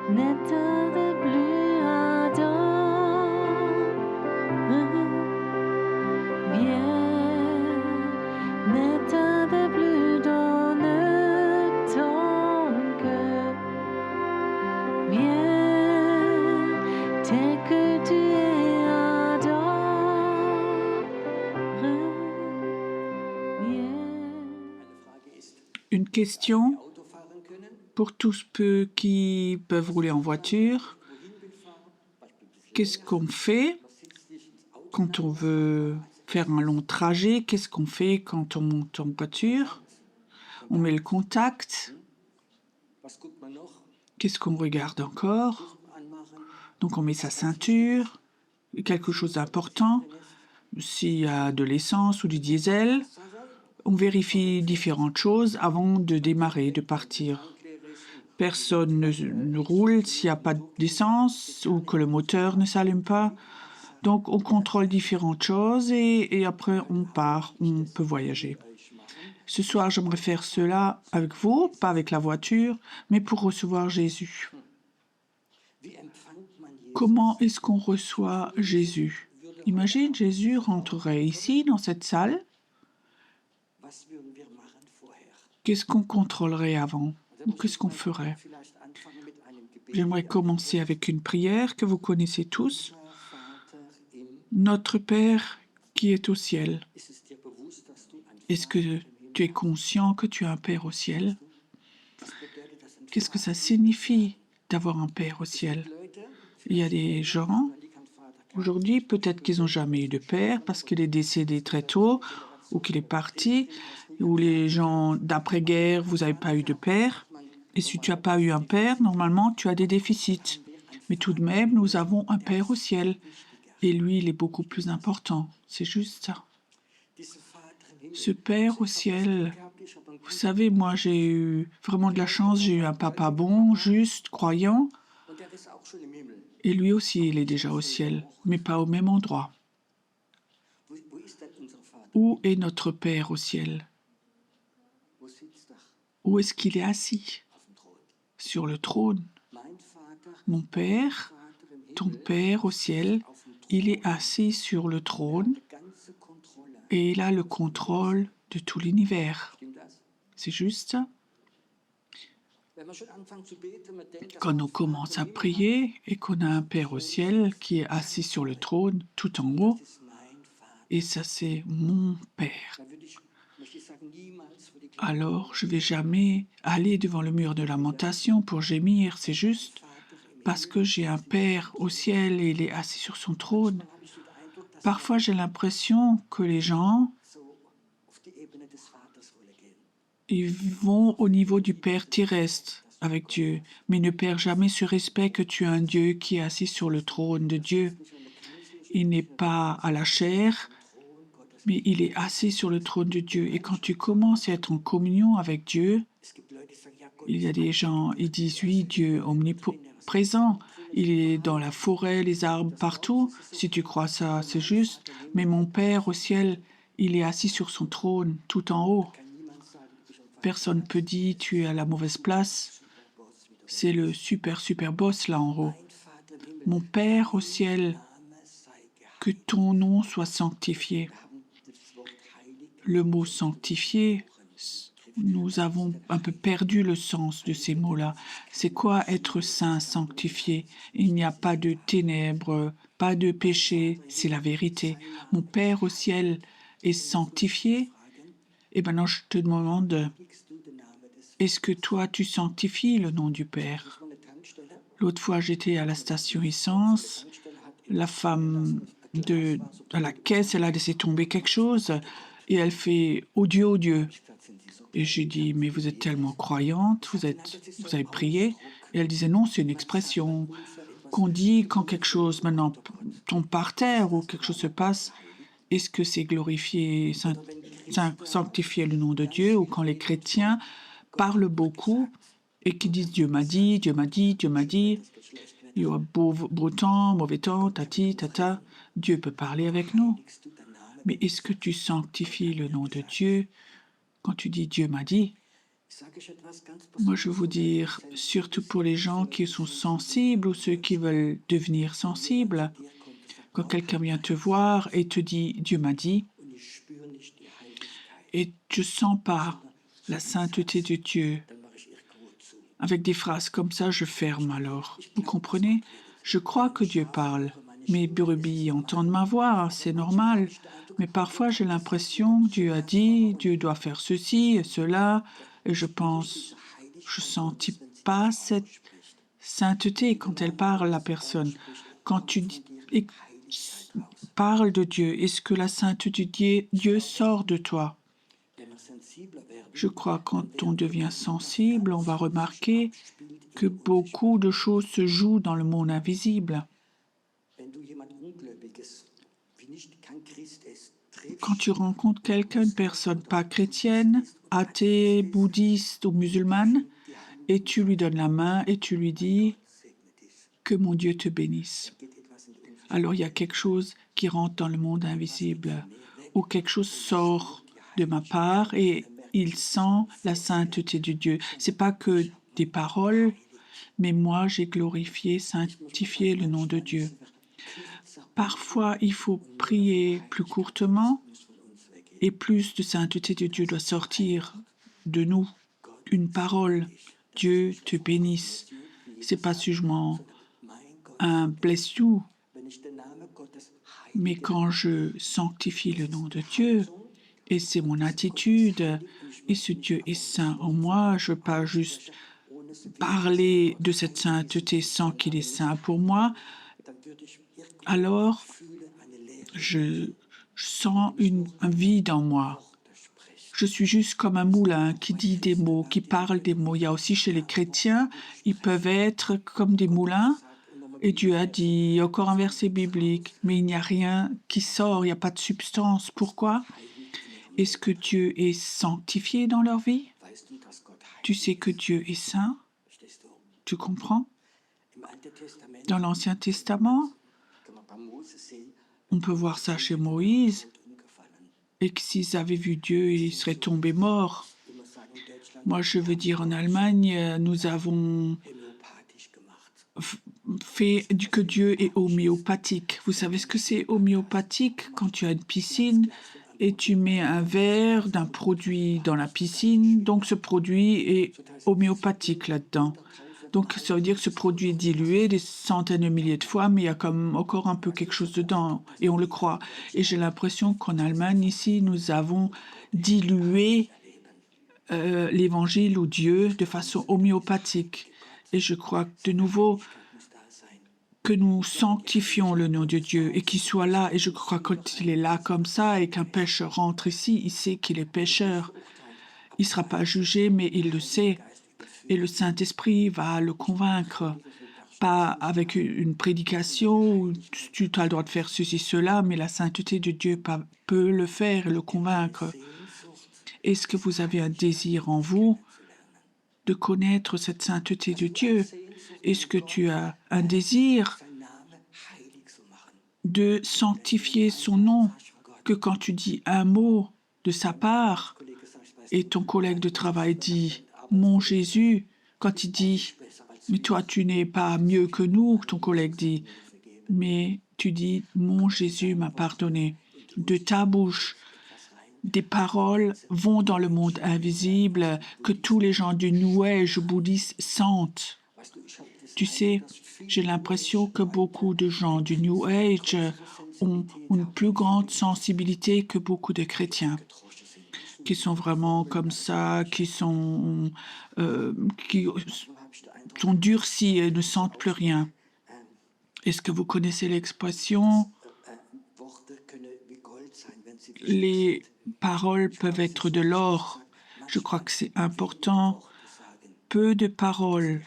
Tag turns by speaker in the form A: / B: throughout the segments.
A: N'état de plus ardent, viens, n'état de plus dans ton cœur, viens, tel que tu es ardent, viens.
B: Une question pour tous ceux qui peuvent rouler en voiture. Qu'est-ce qu'on fait quand on veut faire un long trajet? Qu'est-ce qu'on fait quand on monte en voiture? On met le contact. Qu'est-ce qu'on regarde encore? Donc on met sa ceinture. Quelque chose d'important. S'il y a de l'essence ou du diesel, on vérifie différentes choses avant de démarrer, de partir. Personne ne roule s'il n'y a pas d'essence ou que le moteur ne s'allume pas. Donc, on contrôle différentes choses et après, on part, on peut voyager. Ce soir, j'aimerais faire cela avec vous, pas avec la voiture, mais pour recevoir Jésus. Comment est-ce qu'on reçoit Jésus? Imagine, Jésus rentrerait ici, dans cette salle. Qu'est-ce qu'on contrôlerait avant? Ou qu'est-ce qu'on ferait? J'aimerais commencer avec une prière que vous connaissez tous. Notre Père qui est au ciel. Est-ce que tu es conscient que tu as un Père au ciel? Qu'est-ce que ça signifie d'avoir un Père au ciel? Il y a des gens, aujourd'hui, peut-être qu'ils n'ont jamais eu de père parce qu'il est décédé très tôt ou qu'il est parti, ou les gens d'après-guerre, vous n'avez pas eu de père. Et si tu n'as pas eu un père, normalement, tu as des déficits. Mais tout de même, nous avons un Père au ciel. Et lui, il est beaucoup plus important. C'est juste ça. Ce Père au ciel, vous savez, moi, j'ai eu vraiment de la chance. J'ai eu un papa bon, juste, croyant. Et lui aussi, il est déjà au ciel, mais pas au même endroit. Où est notre Père au ciel? Où est-ce qu'il est assis? Sur le trône. Mon Père, ton Père au ciel, il est assis sur le trône et il a le contrôle de tout l'univers. C'est juste ça? Quand on commence à prier et qu'on a un Père au ciel qui est assis sur le trône tout en haut, et ça c'est mon Père. Alors je ne vais jamais aller devant le mur de lamentation pour gémir, c'est juste parce que j'ai un Père au ciel et il est assis sur son trône. Parfois j'ai l'impression que les gens ils vont au niveau du Père terrestre avec Dieu, mais ne perd jamais ce respect que tu as un Dieu qui est assis sur le trône de Dieu. Il n'est pas à la chair, mais il est assis sur le trône de Dieu. Et quand tu commences à être en communion avec Dieu, il y a des gens, ils disent oui, Dieu est omniprésent, il est dans la forêt, les arbres, partout. Si tu crois ça, c'est juste. Mais mon Père au ciel, il est assis sur son trône, tout en haut. Personne ne peut dire tu es à la mauvaise place. C'est le super boss là en haut. Mon Père au ciel, que ton nom soit sanctifié. Le mot sanctifié, nous avons un peu perdu le sens de ces mots-là. C'est quoi être saint, sanctifié? Il n'y a pas de ténèbres, pas de péché, c'est la vérité. Mon Père au ciel est sanctifié. Et maintenant, je te demande, est-ce que toi, tu sanctifies le nom du Père? L'autre fois, j'étais à la station essence. La femme à la caisse, elle a laissé tomber quelque chose et elle fait « Oh Dieu, oh Dieu ». Et j'ai dit « Mais vous êtes tellement croyante, vous avez prié ». Et elle disait « Non, c'est une expression qu'on dit quand quelque chose maintenant tombe par terre ou quelque chose se passe. Est-ce que c'est glorifier, sanctifier le nom de Dieu ou quand les chrétiens parlent beaucoup et qui disent Dieu m'a dit, Dieu m'a dit, Dieu m'a dit. Il y aura beau temps, mauvais temps, tati, tata. Dieu peut parler avec nous. Mais est-ce que tu sanctifies le nom de Dieu quand tu dis Dieu m'a dit? Moi, je veux vous dire, surtout pour les gens qui sont sensibles ou ceux qui veulent devenir sensibles, quand quelqu'un vient te voir et te dit Dieu m'a dit, et tu sens pas la sainteté de Dieu, avec des phrases comme ça, je ferme alors. Vous comprenez? Je crois que Dieu parle. Mes brebis entendent ma voix, c'est normal. Mais parfois, j'ai l'impression que Dieu a dit, Dieu doit faire ceci et cela, et je pense, je sentis pas cette sainteté quand elle parle à la personne. Quand tu parles de Dieu, est-ce que la sainteté de Dieu sort de toi? Je crois que quand on devient sensible, on va remarquer que beaucoup de choses se jouent dans le monde invisible. Quand tu rencontres quelqu'un, une personne pas chrétienne, athée, bouddhiste ou musulmane, et tu lui donnes la main et tu lui dis que mon Dieu te bénisse. Alors il y a quelque chose qui rentre dans le monde invisible, ou quelque chose sort de ma part et il sent la sainteté de Dieu. C'est pas que des paroles, mais moi j'ai glorifié, sanctifié le nom de Dieu. Parfois, il faut prier plus courtement et plus de sainteté de Dieu doit sortir de nous. Une parole, Dieu te bénisse. C'est pas jugement, un bless you, mais quand je sanctifie le nom de Dieu, et c'est mon attitude, et ce Dieu est saint en moi, je ne veux pas juste parler de cette sainteté sans qu'il est saint pour moi, alors je sens un vide en moi. Je suis juste comme un moulin qui dit des mots, qui parle des mots. Il y a aussi chez les chrétiens, ils peuvent être comme des moulins. Et Dieu a dit, encore un verset biblique, mais il n'y a rien qui sort, il n'y a pas de substance. Pourquoi? Est-ce que Dieu est sanctifié dans leur vie? Tu sais que Dieu est saint? Tu comprends? Dans l'Ancien Testament, on peut voir ça chez Moïse, et que s'ils avaient vu Dieu, ils seraient tombés morts. Moi, je veux dire, en Allemagne, nous avons fait que Dieu est homéopathique. Vous savez ce que c'est homéopathique? Quand tu as une piscine et tu mets un verre d'un produit dans la piscine, donc ce produit est homéopathique là-dedans. Donc ça veut dire que ce produit est dilué des centaines de milliers de fois, mais il y a comme encore un peu quelque chose dedans, et on le croit. Et j'ai l'impression qu'en Allemagne, ici, nous avons dilué l'Évangile ou Dieu de façon homéopathique. Et je crois de nouveau que nous sanctifions le nom de Dieu et qu'il soit là. Et je crois que quand il est là comme ça et qu'un pécheur rentre ici, il sait qu'il est pécheur. Il ne sera pas jugé, mais il le sait. Et le Saint-Esprit va le convaincre. Pas avec une prédication où tu as le droit de faire ceci, cela, mais la sainteté de Dieu peut le faire et le convaincre. Est-ce que vous avez un désir en vous de connaître cette sainteté de Dieu? Est-ce que tu as un désir de sanctifier son nom, que quand tu dis un mot de sa part et ton collègue de travail dit « Mon Jésus », quand il dit « Mais toi, tu n'es pas mieux que nous », ton collègue dit, mais tu dis « Mon Jésus m'a pardonné ». De ta bouche, des paroles vont dans le monde invisible que tous les gens du New Age bouddhiste sentent. Tu sais, j'ai l'impression que beaucoup de gens du New Age ont une plus grande sensibilité que beaucoup de chrétiens, qui sont vraiment comme ça, qui sont durcis et ne sentent plus rien. Est-ce que vous connaissez l'expression « les paroles peuvent être de l'or ». Je crois que c'est important. Peu de paroles,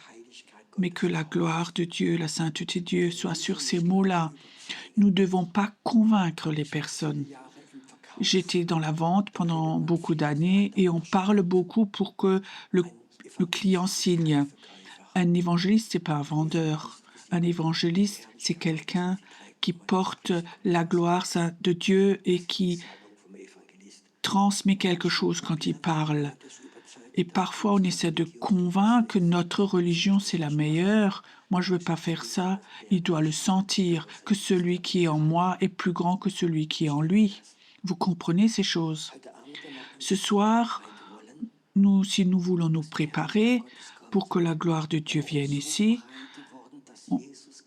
B: mais que la gloire de Dieu, la sainteté de Dieu soit sur ces mots-là. Nous ne devons pas convaincre les personnes. J'étais dans la vente pendant beaucoup d'années et on parle beaucoup pour que le client signe. Un évangéliste, ce n'est pas un vendeur. Un évangéliste, c'est quelqu'un qui porte la gloire de Dieu et qui transmet quelque chose quand il parle. Et parfois, on essaie de convaincre que notre religion, c'est la meilleure. Moi, je ne veux pas faire ça. Il doit le sentir, que celui qui est en moi est plus grand que celui qui est en lui. Vous comprenez ces choses? Ce soir, si nous voulons nous préparer pour que la gloire de Dieu vienne ici, on,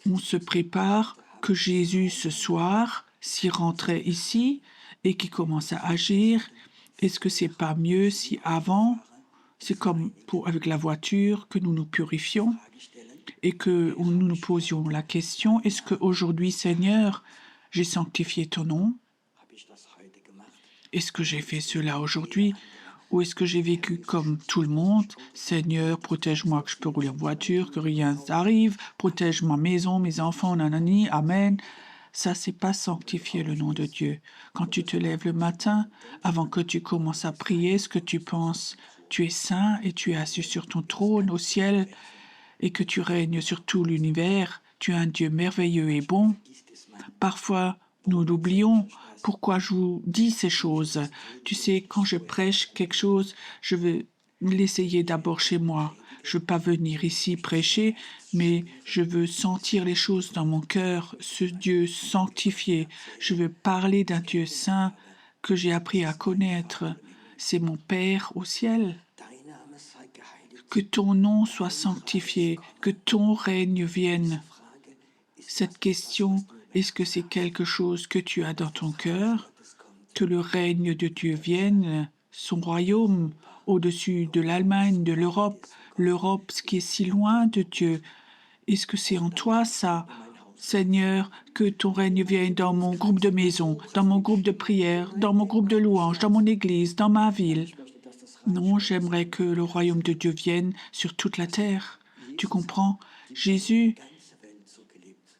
B: on se prépare que Jésus, ce soir, s'y rentrait ici et qui commence à agir. Est-ce que c'est pas mieux si avant, c'est comme avec la voiture, que nous nous purifions et que nous nous posions la question, est-ce qu'aujourd'hui, Seigneur, j'ai sanctifié ton nom? Est-ce que j'ai fait cela aujourd'hui? Ou est-ce que j'ai vécu comme tout le monde? Seigneur, protège-moi que je peux rouler en voiture, que rien n'arrive, protège ma maison, mes enfants, nanani, amen. Ça, c'est pas sanctifier le nom de Dieu. Quand tu te lèves le matin, avant que tu commences à prier, ce que tu penses, tu es saint et tu es assis sur ton trône au ciel et que tu règnes sur tout l'univers. Tu es un Dieu merveilleux et bon. Parfois, nous l'oublions. Pourquoi je vous dis ces choses? Tu sais, quand je prêche quelque chose, je veux l'essayer d'abord chez moi. Je ne veux pas venir ici prêcher, mais je veux sentir les choses dans mon cœur, ce Dieu sanctifié. Je veux parler d'un Dieu saint que j'ai appris à connaître. C'est mon Père au ciel. Que ton nom soit sanctifié, que ton règne vienne. Cette question, est-ce que c'est quelque chose que tu as dans ton cœur? Que le règne de Dieu vienne, son royaume, au-dessus de l'Allemagne, de l'Europe, l'Europe, ce qui est si loin de Dieu. Est-ce que c'est en toi, ça? Seigneur, que ton règne vienne dans mon groupe de maison, dans mon groupe de prière, dans mon groupe de louange, dans mon église, dans ma ville. Non, j'aimerais que le royaume de Dieu vienne sur toute la terre. Tu comprends? Jésus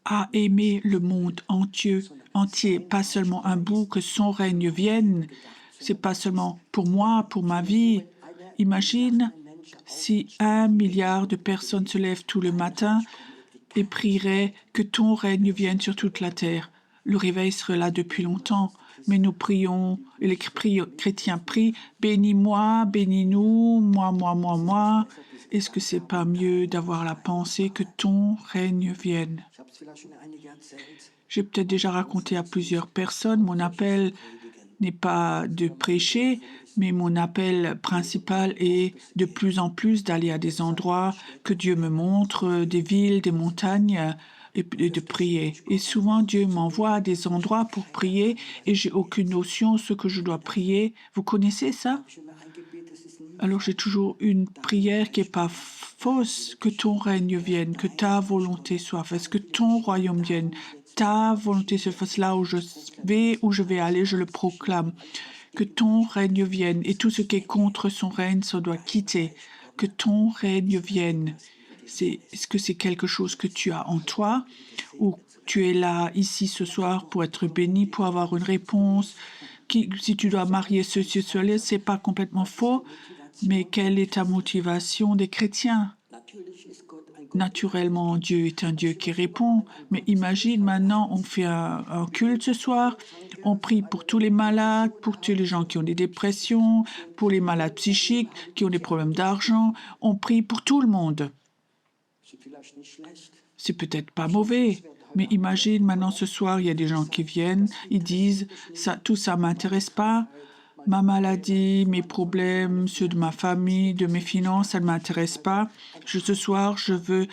B: a aimé le monde entier, pas seulement un bout, que son règne vienne. C'est pas seulement pour moi, pour ma vie. Imagine si 1 milliard de personnes se lèvent tout le matin et prieraient que ton règne vienne sur toute la terre. Le réveil serait là depuis longtemps, mais nous prions, et les chrétiens prient, bénis-moi, bénis-nous, moi. Est-ce que c'est pas mieux d'avoir la pensée que ton règne vienne? J'ai peut-être déjà raconté à plusieurs personnes, mon appel n'est pas de prêcher, mais mon appel principal est de plus en plus d'aller à des endroits que Dieu me montre, des villes, des montagnes, et de prier. Et souvent, Dieu m'envoie à des endroits pour prier et j'ai aucune notion de ce que je dois prier. Vous connaissez ça? Alors j'ai toujours une prière qui n'est pas fausse, que ton règne vienne, que ta volonté soit faite, que ton royaume vienne, ta volonté se fasse là où je vais aller, je le proclame. Que ton règne vienne et tout ce qui est contre son règne, ça doit quitter. Que ton règne vienne. Est-ce que c'est quelque chose que tu as en toi ou tu es là ici ce soir pour être béni, pour avoir une réponse? Si tu dois marier ceci, cela, c'est pas complètement faux, mais quelle est ta motivation des chrétiens? Naturellement, Dieu est un Dieu qui répond, mais imagine maintenant, on fait un culte ce soir, on prie pour tous les malades, pour tous les gens qui ont des dépressions, pour les malades psychiques, qui ont des problèmes d'argent, on prie pour tout le monde. C'est peut-être pas mauvais, mais imagine maintenant ce soir, il y a des gens qui viennent, ils disent, tout ça m'intéresse pas, ma maladie, mes problèmes, ceux de ma famille, de mes finances, ça ne m'intéresse pas. Ce soir, je veux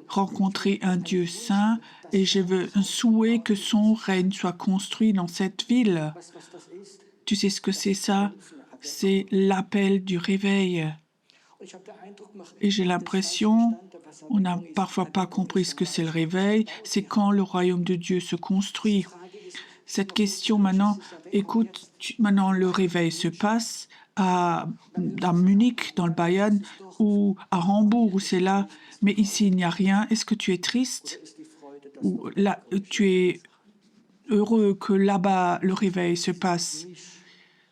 B: rencontrer un Dieu saint et je veux un souhait que son règne soit construit dans cette ville. Tu sais ce que c'est ça? C'est l'appel du réveil. Et j'ai l'impression, on n'a parfois pas compris ce que c'est le réveil, c'est quand le royaume de Dieu se construit. Cette question maintenant, écoute, maintenant le réveil se passe à Munich, dans le Bayern, ou à Hambourg, où c'est là, mais ici il n'y a rien. Est-ce que tu es triste? Ou là, tu es heureux que là-bas le réveil se passe?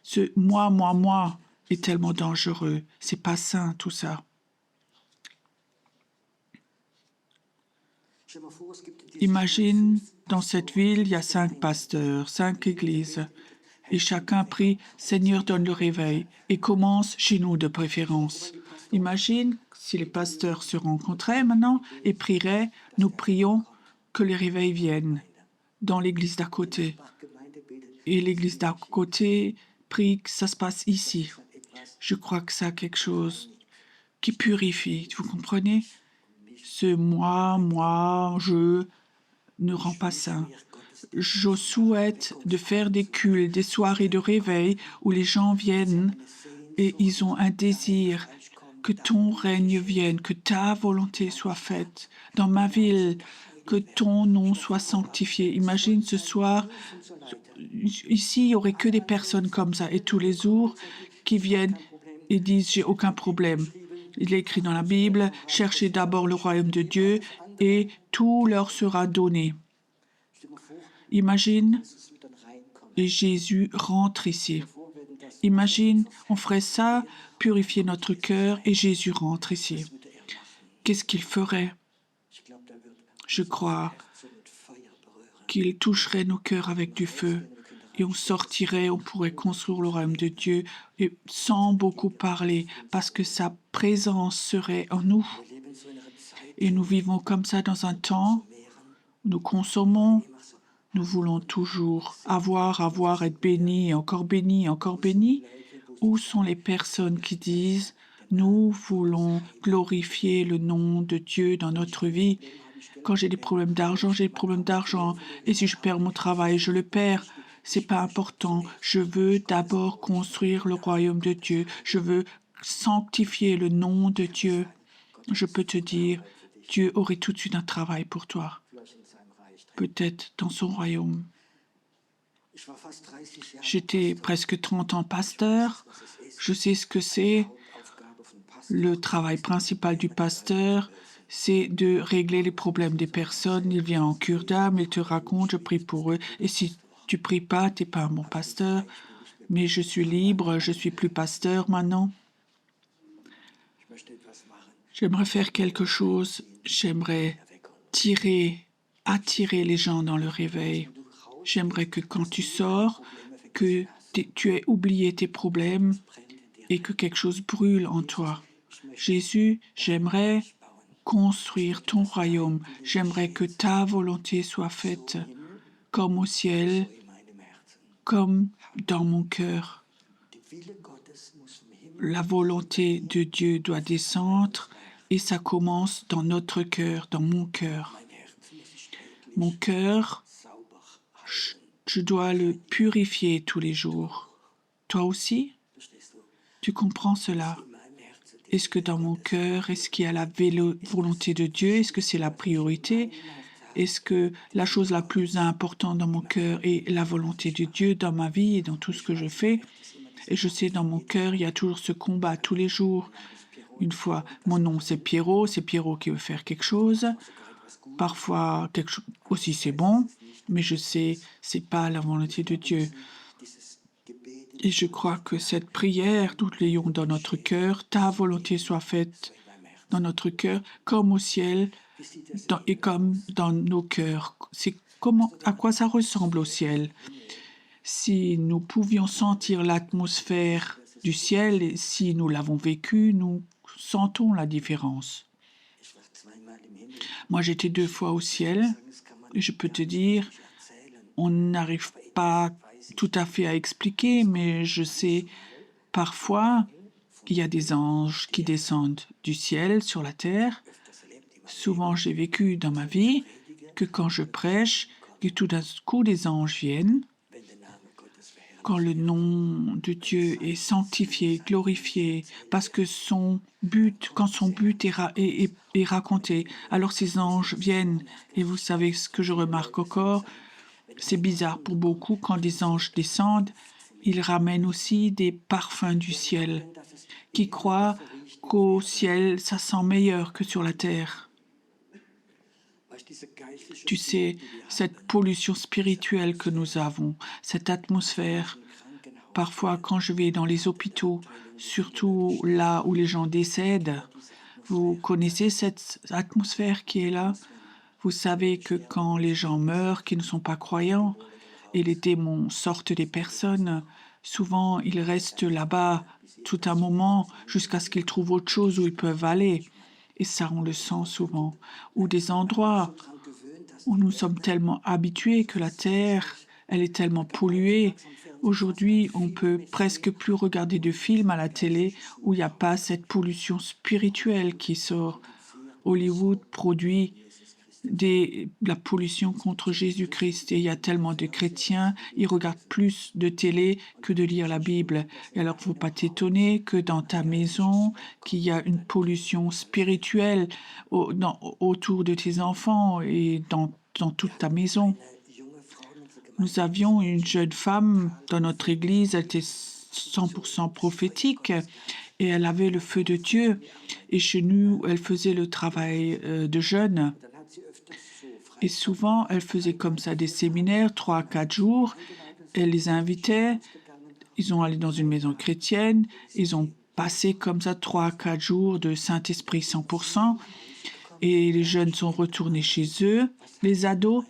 B: Ce moi est tellement dangereux. C'est pas sain tout ça. Imagine, dans cette ville, il y a 5 pasteurs, 5 églises. Et chacun prie, Seigneur, donne le réveil. Et commence chez nous de préférence. Imagine si les pasteurs se rencontraient maintenant et prieraient, nous prions que les réveils viennent dans l'église d'à côté. Et l'église d'à côté prie que ça se passe ici. Je crois que ça a quelque chose qui purifie. Vous comprenez? Ce moi, je ne rend pas saint. Je souhaite de faire des cultes, des soirées de réveil où les gens viennent et ils ont un désir que ton règne vienne, que ta volonté soit faite dans ma ville, que ton nom soit sanctifié. Imagine ce soir, ici, il n'y aurait que des personnes comme ça et tous les jours qui viennent et disent j'ai aucun problème. Il est écrit dans la Bible, cherchez d'abord le royaume de Dieu et tout leur sera donné. Imagine, et Jésus rentre ici. Imagine, on ferait ça, purifier notre cœur, et Jésus rentre ici. Qu'est-ce qu'il ferait? Je crois qu'il toucherait nos cœurs avec du feu, et on sortirait, on pourrait construire le royaume de Dieu, et sans beaucoup parler, parce que sa présence serait en nous. Et nous vivons comme ça dans un temps où nous consommons. Nous voulons toujours avoir, être bénis, encore bénis, encore bénis. Où sont les personnes qui disent nous voulons glorifier le nom de Dieu dans notre vie? Quand j'ai des problèmes d'argent, j'ai des problèmes d'argent. Et si je perds mon travail, je le perds. C'est pas important. Je veux d'abord construire le royaume de Dieu. Je veux sanctifier le nom de Dieu. Je peux te dire, Dieu aurait tout de suite un travail pour toi. Peut-être dans son royaume. J'étais presque 30 ans pasteur. Je sais ce que c'est. Le travail principal du pasteur, c'est de régler les problèmes des personnes. Il vient en cure d'âme, il te raconte, je prie pour eux. Et si tu pries pas, tu n'es pas un bon pasteur. Mais je suis libre, je suis plus pasteur maintenant. J'aimerais faire quelque chose. J'aimerais attirer les gens dans le réveil. J'aimerais que quand tu sors, que tu aies oublié tes problèmes et que quelque chose brûle en toi. Jésus, j'aimerais construire ton royaume. J'aimerais que ta volonté soit faite comme au ciel, comme dans mon cœur. La volonté de Dieu doit descendre et ça commence dans notre cœur, dans mon cœur. Mon cœur, je dois le purifier tous les jours. Toi aussi? Tu comprends cela? Est-ce que dans mon cœur, est-ce qu'il y a la volonté de Dieu? Est-ce que c'est la priorité? Est-ce que la chose la plus importante dans mon cœur est la volonté de Dieu dans ma vie et dans tout ce que je fais? Et je sais, dans mon cœur, il y a toujours ce combat tous les jours. Une fois, mon nom c'est Pierrot qui veut faire quelque chose. Parfois, quelque chose aussi c'est bon, mais je sais, c'est pas la volonté de Dieu. Et je crois que cette prière, nous l'ayons dans notre cœur, ta volonté soit faite dans notre cœur, comme au ciel et comme dans nos cœurs. C'est à quoi ça ressemble au ciel? Si nous pouvions sentir l'atmosphère du ciel, et si nous l'avons vécu, nous sentons la différence. Moi, j'étais 2 fois au ciel, et je peux te dire, on n'arrive pas tout à fait à expliquer, mais je sais, parfois, il y a des anges qui descendent du ciel sur la terre. Souvent, j'ai vécu dans ma vie que quand je prêche, que tout d'un coup, des anges viennent. Quand le nom de Dieu est sanctifié, glorifié, parce que quand son but est raconté, alors ces anges viennent. Et vous savez ce que je remarque encore, c'est bizarre pour beaucoup, quand des anges descendent, ils ramènent aussi des parfums du ciel, qui croient qu'au ciel, ça sent meilleur que sur la terre. Tu sais, cette pollution spirituelle que nous avons, cette atmosphère, parfois quand je vais dans les hôpitaux, surtout là où les gens décèdent, vous connaissez cette atmosphère qui est là? Vous savez que quand les gens meurent, qui ne sont pas croyants, et les démons sortent des personnes. Souvent, ils restent là-bas tout un moment jusqu'à ce qu'ils trouvent autre chose où ils peuvent aller. Et ça, on le sent souvent. Ou des endroits où nous sommes tellement habitués que la terre, elle est tellement polluée. Aujourd'hui, on peut presque plus regarder de films à la télé où il n'y a pas cette pollution spirituelle qui sort. Hollywood produit la pollution contre Jésus-Christ et il y a tellement de chrétiens, ils regardent plus de télé que de lire la Bible. Et alors, il ne faut pas t'étonner que dans ta maison, qu'il y a une pollution spirituelle autour de tes enfants et dans toute ta maison. Nous avions une jeune femme dans notre église, elle était 100% prophétique et elle avait le feu de Dieu. Et chez nous, elle faisait le travail de jeûne. Et souvent, elle faisait comme ça des séminaires, 3 à 4 jours. Elle les invitait. Ils ont allé dans une maison chrétienne. Ils ont passé comme ça 3 à 4 jours de Saint-Esprit 100%. Et les jeunes sont retournés chez eux, les ados.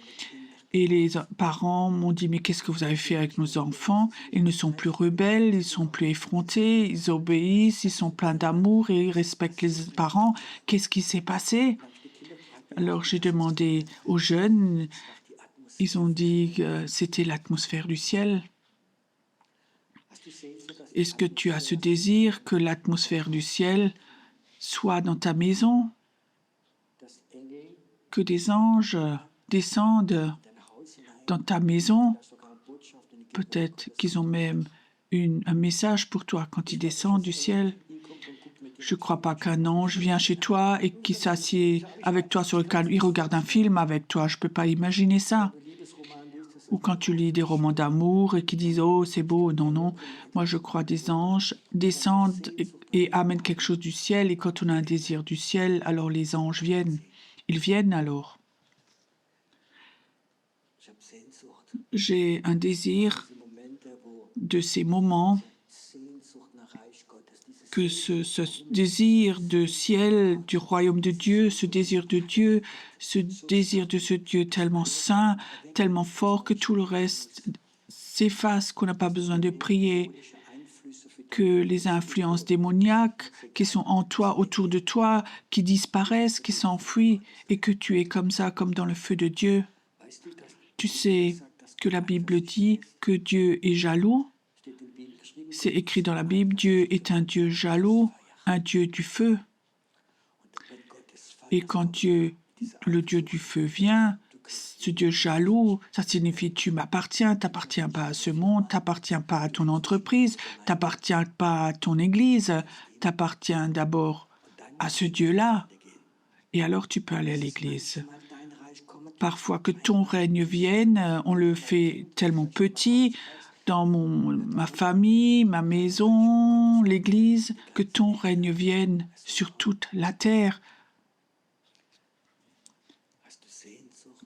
B: Et les parents m'ont dit, mais qu'est-ce que vous avez fait avec nos enfants? Ils ne sont plus rebelles, ils sont plus effrontés, ils obéissent, ils sont pleins d'amour et ils respectent les parents. Qu'est-ce qui s'est passé? Alors j'ai demandé aux jeunes, ils ont dit que c'était l'atmosphère du ciel. Est-ce que tu as ce désir que l'atmosphère du ciel soit dans ta maison, que des anges descendent dans ta maison? Peut-être qu'ils ont même un message pour toi quand ils descendent du ciel. Je ne crois pas qu'un ange vient chez toi et qu'il s'assied avec toi sur le canapé, il regarde un film avec toi. Je ne peux pas imaginer ça. Ou quand tu lis des romans d'amour et qu'ils disent «Oh, c'est beau». Non, non. Moi, je crois des anges descendent et amènent quelque chose du ciel. Et quand on a un désir du ciel, alors les anges viennent. Ils viennent alors. J'ai un désir de ces moments, que ce désir de ciel, du royaume de Dieu, ce désir de Dieu, ce désir de ce Dieu tellement saint, tellement fort que tout le reste s'efface, qu'on n'a pas besoin de prier, que les influences démoniaques qui sont en toi, autour de toi, qui disparaissent, qui s'enfuient, et que tu es comme ça, comme dans le feu de Dieu. Tu sais que la Bible dit que Dieu est jaloux. C'est écrit dans la Bible, Dieu est un Dieu jaloux, un Dieu du feu. Et quand Dieu, le Dieu du feu vient, ce Dieu jaloux, ça signifie tu m'appartiens, t'appartiens pas à ce monde, t'appartiens pas à ton entreprise, t'appartiens pas à ton église, t'appartiens d'abord à ce Dieu-là. Et alors tu peux aller à l'église. Parfois que ton règne vienne, on le fait tellement petit, dans ma famille, ma maison, l'église, que ton règne vienne sur toute la terre.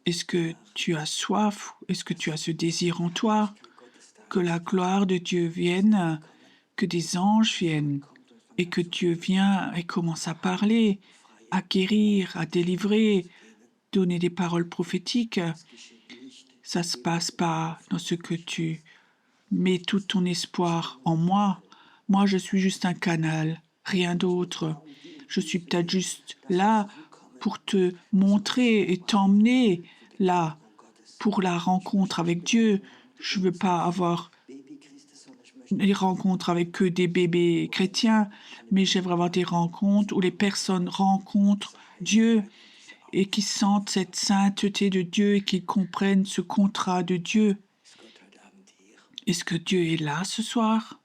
B: Est-ce que tu as soif? Est-ce que tu as ce désir en toi? Que la gloire de Dieu vienne, que des anges viennent et que Dieu vient et commence à parler, à guérir, à délivrer, donner des paroles prophétiques. Ça se passe pas dans ce que tu mets tout ton espoir en moi. Moi, je suis juste un canal, rien d'autre. Je suis peut-être juste là pour te montrer et t'emmener là pour la rencontre avec Dieu. Je ne veux pas avoir des rencontres avec que des bébés chrétiens, mais j'aimerais avoir des rencontres où les personnes rencontrent Dieu et qui sentent cette sainteté de Dieu et qui comprennent ce contrat de Dieu. Est-ce que Dieu est là ce soir?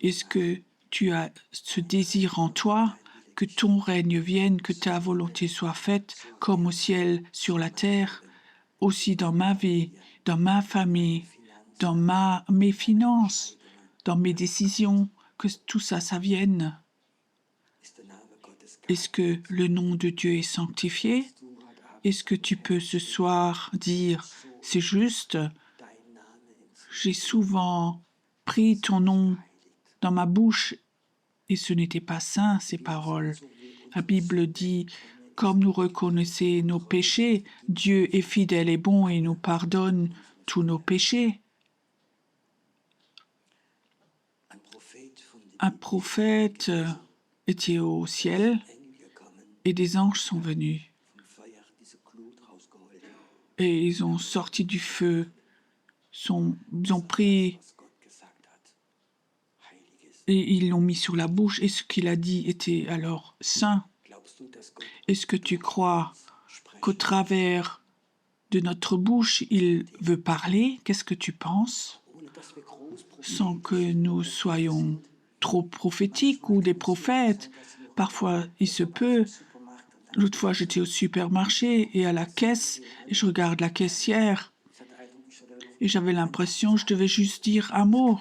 B: Est-ce que tu as ce désir en toi que ton règne vienne, que ta volonté soit faite comme au ciel, sur la terre, aussi dans ma vie, dans ma famille, dans mes finances, dans mes décisions, que tout ça, ça vienne? Est-ce que le nom de Dieu est sanctifié? Est-ce que tu peux ce soir dire, c'est juste, j'ai souvent pris ton nom dans ma bouche et ce n'était pas saint, ces paroles. La Bible dit comme nous reconnaissons nos péchés, Dieu est fidèle et bon et nous pardonne tous nos péchés. Un prophète était au ciel et des anges sont venus et ils ont sorti du feu, ils ont pris et ils l'ont mis sur la bouche et ce qu'il a dit était alors saint. Est-ce que tu crois qu'au travers de notre bouche, il veut parler? Qu'est-ce que tu penses? Sans que nous soyons trop prophétiques ou des prophètes. Parfois, il se peut. L'autre fois, j'étais au supermarché et à la caisse, et je regarde la caissière, et j'avais l'impression que je devais juste dire un mot.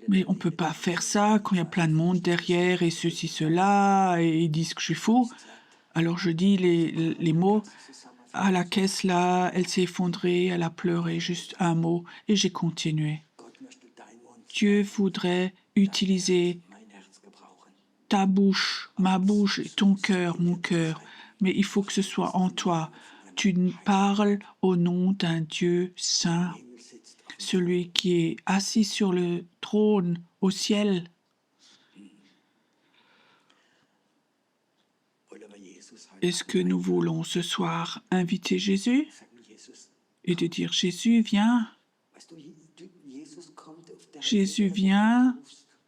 B: Mais on ne peut pas faire ça quand il y a plein de monde derrière et ceci, cela, et ils disent que je suis fou. Alors je dis les mots. À la caisse, là, elle s'est effondrée, elle a pleuré, juste un mot, et j'ai continué. Dieu voudrait utiliser ta bouche, ma bouche, et ton cœur, mon cœur, mais il faut que ce soit en toi. Tu parles au nom d'un Dieu saint, celui qui est assis sur le trône au ciel. Est-ce que nous voulons ce soir inviter Jésus et de dire Jésus, viens. Jésus vient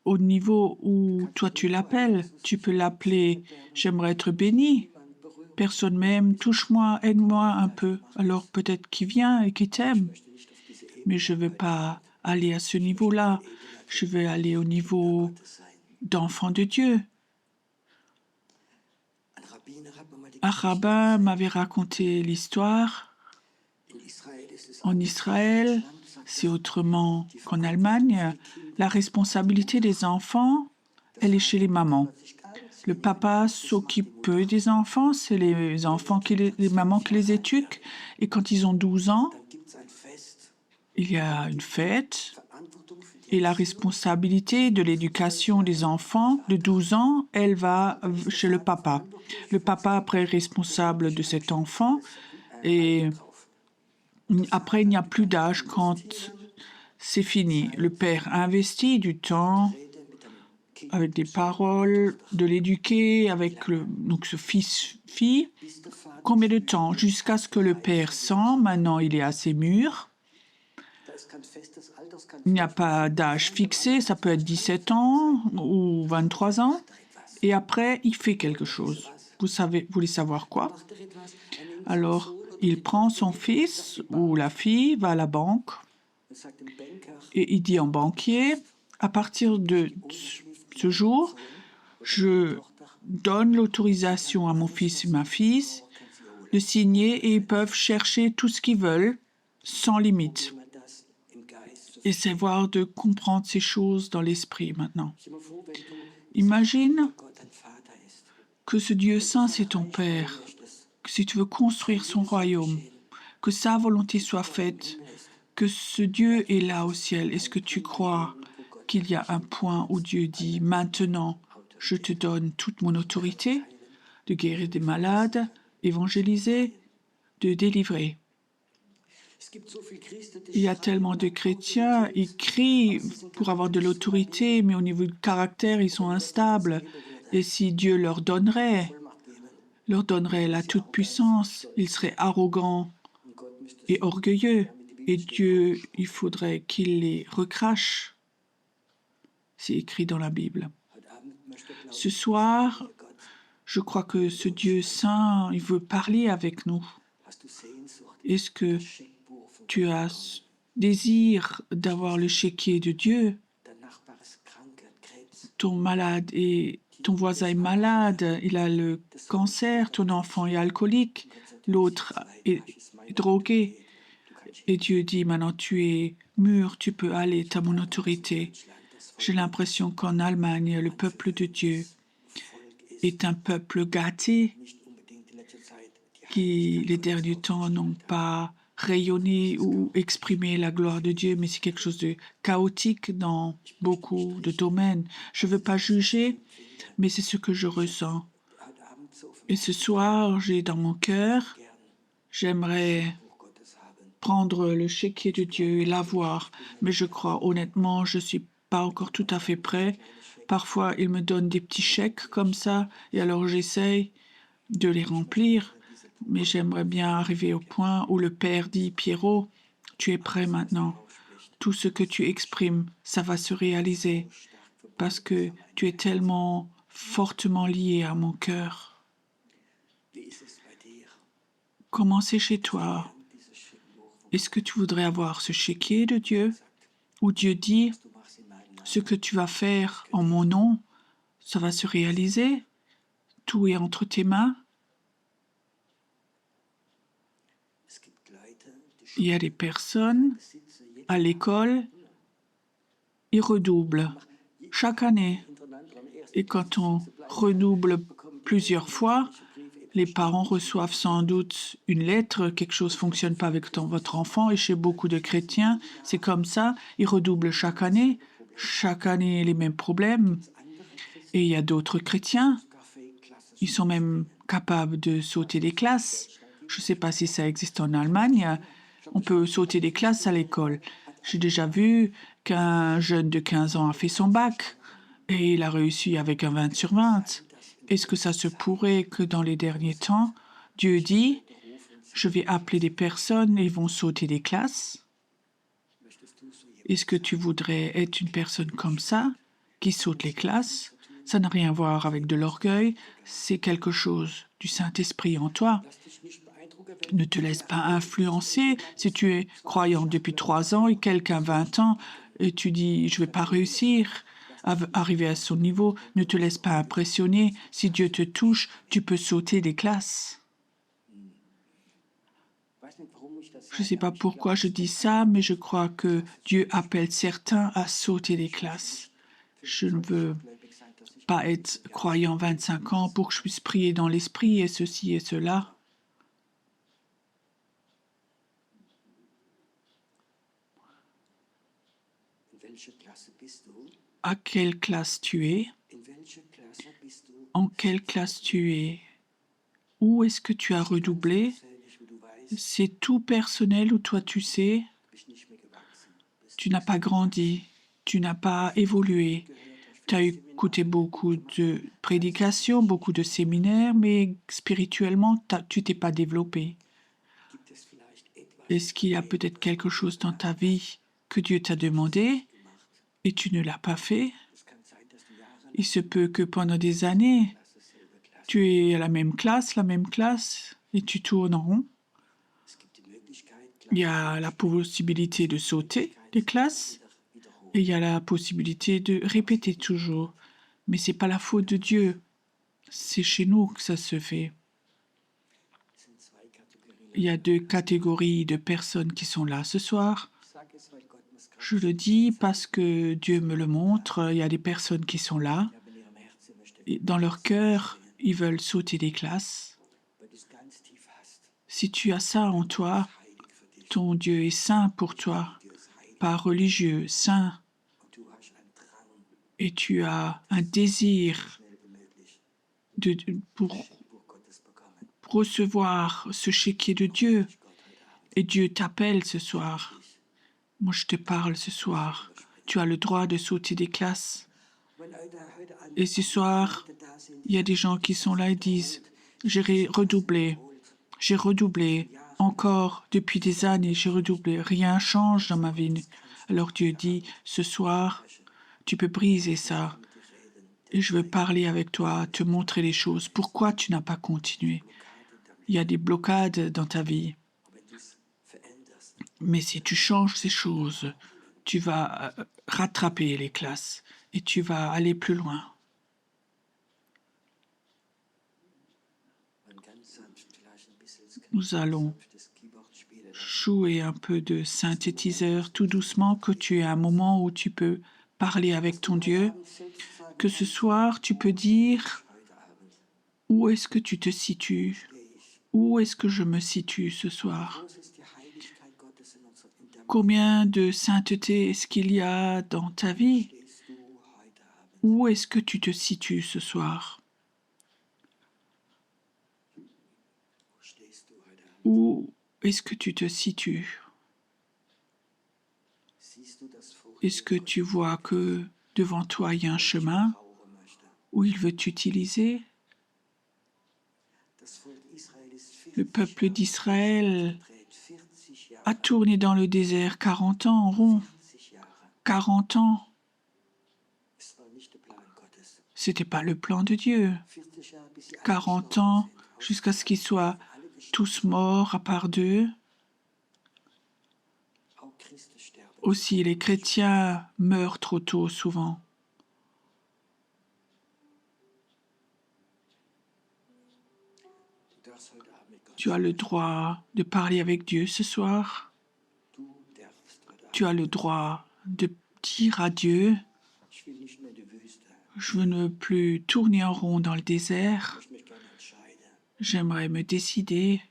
B: au niveau où toi tu l'appelles. Tu peux l'appeler j'aimerais être béni. Personne m'aime, touche-moi, aide-moi un peu. Alors peut-être qu'il vient et qu'il t'aime. Mais je ne veux pas aller à ce niveau-là. Je veux aller au niveau d'enfant de Dieu. Un rabbin m'avait raconté l'histoire. En Israël, c'est autrement qu'en Allemagne. La responsabilité des enfants, elle est chez les mamans. Le papa s'occupe peu des enfants, c'est les enfants les mamans qui les éduquent. Et quand ils ont 12 ans, il y a une fête. Et la responsabilité de l'éducation des enfants de 12 ans, elle va chez le papa. Le papa, après, est responsable de cet enfant. Et après, il n'y a plus d'âge quand c'est fini. Le père investit du temps avec des paroles, de l'éduquer, avec donc ce fils-fille. Combien de temps? Jusqu'à ce que le père sent, maintenant il est assez mûr. Il n'y a pas d'âge fixé, ça peut être 17 ans ou 23 ans. Et après, il fait quelque chose. Vous voulez savoir quoi? Alors, il prend son fils ou la fille, va à la banque et il dit au banquier, à partir de ce jour, je donne l'autorisation à mon fils et ma fille de signer et ils peuvent chercher tout ce qu'ils veulent sans limite. Essaie voir de comprendre ces choses dans l'esprit maintenant. Imagine que ce Dieu saint, c'est ton Père, que si tu veux construire son royaume, que sa volonté soit faite, que ce Dieu est là au ciel. Est-ce que tu crois qu'il y a un point où Dieu dit « Maintenant, je te donne toute mon autorité de guérir des malades, évangéliser, de délivrer ». Il y a tellement de chrétiens, ils crient pour avoir de l'autorité, mais au niveau du caractère, ils sont instables. Et si Dieu leur donnerait la toute-puissance, ils seraient arrogants et orgueilleux. Et Dieu, il faudrait qu'il les recrache. C'est écrit dans la Bible. Ce soir, je crois que ce Dieu saint, il veut parler avec nous. Est-ce que tu as désir d'avoir le chéquier de Dieu? Ton voisin est malade, il a le cancer, ton enfant est alcoolique, l'autre est drogué. Et Dieu dit, maintenant tu es mûr, tu peux aller, tu as mon autorité. J'ai l'impression qu'en Allemagne, le peuple de Dieu est un peuple gâté qui, les derniers temps, n'ont pas rayonné ou exprimé la gloire de Dieu, mais c'est quelque chose de chaotique dans beaucoup de domaines. Je ne veux pas juger, mais c'est ce que je ressens. Et ce soir, j'ai dans mon cœur, j'aimerais prendre le chéquier de Dieu et l'avoir, mais je crois honnêtement, je suis pas encore tout à fait prêt. Parfois, il me donne des petits chèques comme ça, et alors j'essaye de les remplir, mais j'aimerais bien arriver au point où le Père dit, Pierrot, tu es prêt maintenant. Tout ce que tu exprimes, ça va se réaliser, parce que tu es tellement fortement lié à mon cœur. Comment c'est chez toi? Est-ce que tu voudrais avoir ce chéquier de Dieu? Où Dieu dit, ce que tu vas faire en mon nom, ça va se réaliser? Tout est entre tes mains? Il y a des personnes à l'école, ils redoublent chaque année. Et quand on redouble plusieurs fois, les parents reçoivent sans doute une lettre, quelque chose ne fonctionne pas avec votre enfant, et chez beaucoup de chrétiens, c'est comme ça, ils redoublent chaque année les mêmes problèmes. Et il y a d'autres chrétiens, ils sont même capables de sauter des classes. Je ne sais pas si ça existe en Allemagne, on peut sauter des classes à l'école. J'ai déjà vu qu'un jeune de 15 ans a fait son bac et il a réussi avec un 20 sur 20. Est-ce que ça se pourrait que dans les derniers temps, Dieu dit, je vais appeler des personnes et ils vont sauter des classes? Est-ce que tu voudrais être une personne comme ça, qui saute les classes? Ça n'a rien à voir avec de l'orgueil, c'est quelque chose du Saint-Esprit en toi. Ne te laisse pas influencer. Si tu es croyant depuis 3 ans et quelqu'un 20 ans et tu dis je vais pas réussir à arriver à son niveau, ne te laisse pas impressionner. Si Dieu te touche, tu peux sauter des classes. Je ne sais pas pourquoi je dis ça, mais je crois que Dieu appelle certains à sauter des classes. Je ne veux pas être croyant 25 ans pour que je puisse prier dans l'esprit et ceci et cela. À quelle classe tu es? En quelle classe tu es? Où est-ce que tu as redoublé? C'est tout personnel ou toi tu sais? Tu n'as pas grandi, tu n'as pas évolué. Tu as écouté beaucoup de prédications, beaucoup de séminaires, mais spirituellement, tu t'es pas développé. Est-ce qu'il y a peut-être quelque chose dans ta vie que Dieu t'a demandé et tu ne l'as pas fait? Il se peut que pendant des années, tu es à la même classe, et tu tournes en rond. Il y a la possibilité de sauter des classes et il y a la possibilité de répéter toujours. Mais ce n'est pas la faute de Dieu. C'est chez nous que ça se fait. Il y a 2 catégories de personnes qui sont là ce soir. Je le dis parce que Dieu me le montre. Il y a des personnes qui sont là. Et dans leur cœur, ils veulent sauter des classes. Si tu as ça en toi, ton Dieu est saint pour toi, pas religieux, saint. Et tu as un désir pour recevoir ce chéquier de Dieu. Et Dieu t'appelle ce soir. Moi, je te parle ce soir. Tu as le droit de sauter des classes. Et ce soir, il y a des gens qui sont là et disent, j'ai redoublé, encore depuis des années, j'ai redoublé, rien change dans ma vie. Alors Dieu dit, ce soir, tu peux briser ça. Et je veux parler avec toi, te montrer les choses. Pourquoi tu n'as pas continué? Il y a des blocades dans ta vie. Mais si tu changes ces choses, tu vas rattraper les classes et tu vas aller plus loin. Nous allons jouer un peu de synthétiseur tout doucement, que tu aies un moment où tu peux parler avec ton Dieu, que ce soir tu peux dire où est-ce que tu te situes, où est-ce que je me situe ce soir, combien de sainteté est-ce qu'il y a dans ta vie, où est-ce que tu te situes ce soir. Où est-ce que tu te situes? Est-ce que tu vois que devant toi, il y a un chemin où il veut t'utiliser? Le peuple d'Israël a tourné dans le désert 40 ans en rond. 40 ans. Ce n'était pas le plan de Dieu. 40 ans jusqu'à ce qu'ils soient tous morts à part d'eux. Aussi, les chrétiens meurent trop tôt souvent. Tu as le droit de parler avec Dieu ce soir. Tu as le droit de dire à Dieu, je veux ne plus tourner en rond dans le désert. J'aimerais me décider.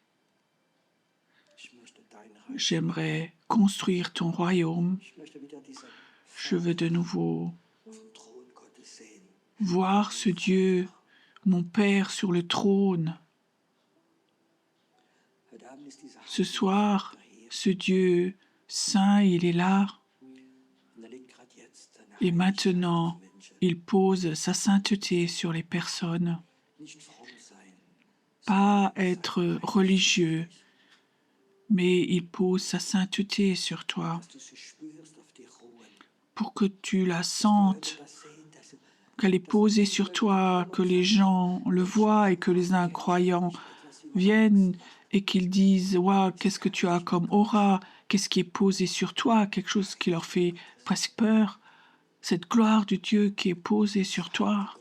B: J'aimerais construire ton royaume. Je veux de nouveau voir ce Dieu, mon Père, sur le trône. Ce soir, ce Dieu saint, il est là. Et maintenant, il pose sa sainteté sur les personnes. Pas être religieux, mais il pose sa sainteté sur toi pour que tu la sentes, qu'elle est posée sur toi, que les gens le voient et que les incroyants viennent et qu'ils disent « Waouh, qu'est-ce que tu as comme aura? Qu'est-ce qui est posé sur toi ?» Quelque chose qui leur fait presque peur. Cette gloire de Dieu qui est posée sur toi.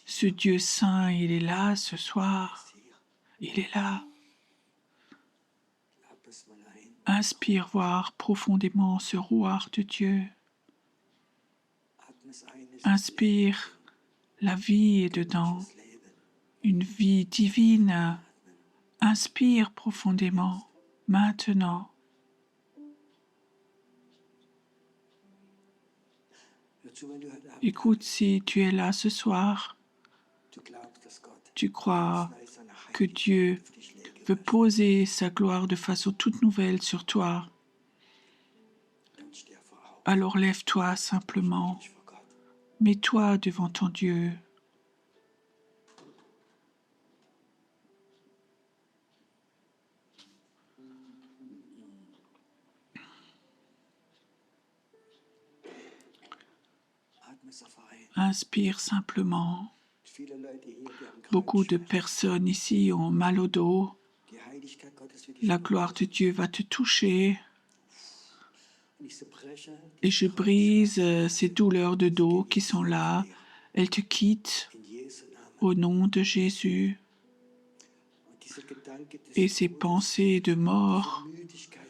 B: Ce Dieu saint, il est là ce soir. Il est là. Inspire voir profondément ce roi de Dieu. Inspire, la vie est dedans, une vie divine. Inspire profondément, maintenant. Écoute, si tu es là ce soir, tu crois que Dieu veut poser sa gloire de façon toute nouvelle sur toi, alors lève-toi simplement, mets-toi devant ton Dieu. Inspire simplement. Beaucoup de personnes ici ont mal au dos. La gloire de Dieu va te toucher. Et je brise ces douleurs de dos qui sont là. Elles te quittent au nom de Jésus. Et ces pensées de mort,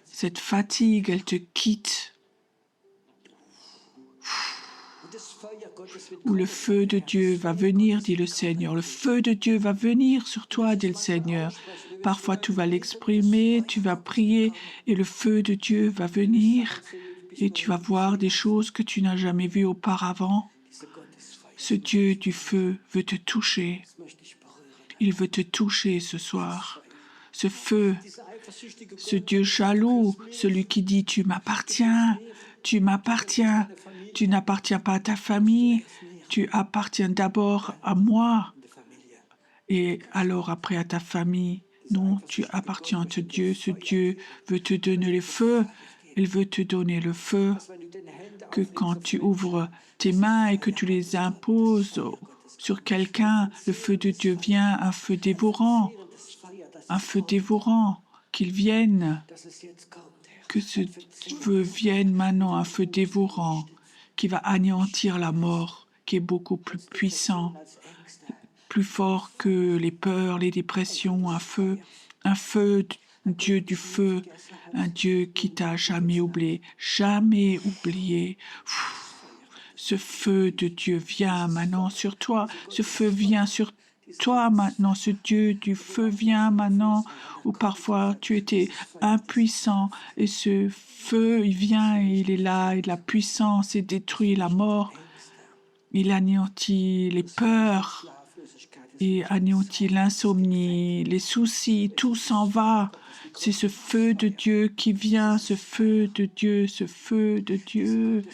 B: cette fatigue, elle te quitte. Où le feu de Dieu va venir, dit le Seigneur. Le feu de Dieu va venir sur toi, dit le Seigneur. Parfois, tu vas l'exprimer, tu vas prier, et le feu de Dieu va venir, et tu vas voir des choses que tu n'as jamais vues auparavant. Ce Dieu du feu veut te toucher. Il veut te toucher ce soir. Ce feu, ce Dieu jaloux, celui qui dit « Tu m'appartiens, tu m'appartiens, tu n'appartiens pas à ta famille, tu appartiens d'abord à moi et alors après à ta famille. Non, tu appartiens à Dieu. Ce Dieu veut te donner le feu. Il veut te donner le feu que quand tu ouvres tes mains et que tu les imposes sur quelqu'un, le feu de Dieu vient, un feu dévorant, qu'il vienne, que ce feu vienne maintenant, un feu dévorant, qui va anéantir la mort, qui est beaucoup plus puissant, plus fort que les peurs, les dépressions, un feu, Dieu du feu, un Dieu qui t'a jamais oublié, jamais oublié. Ce feu de Dieu vient maintenant sur toi, ce feu vient sur toi maintenant, ce Dieu du feu vient maintenant, où parfois tu étais impuissant, et ce feu, il vient, et il est là, et la puissance, il détruit la mort, il anéantit les peurs, et anéantit l'insomnie, les soucis, tout s'en va. C'est ce feu de Dieu qui vient, ce feu de Dieu, ce feu de Dieu,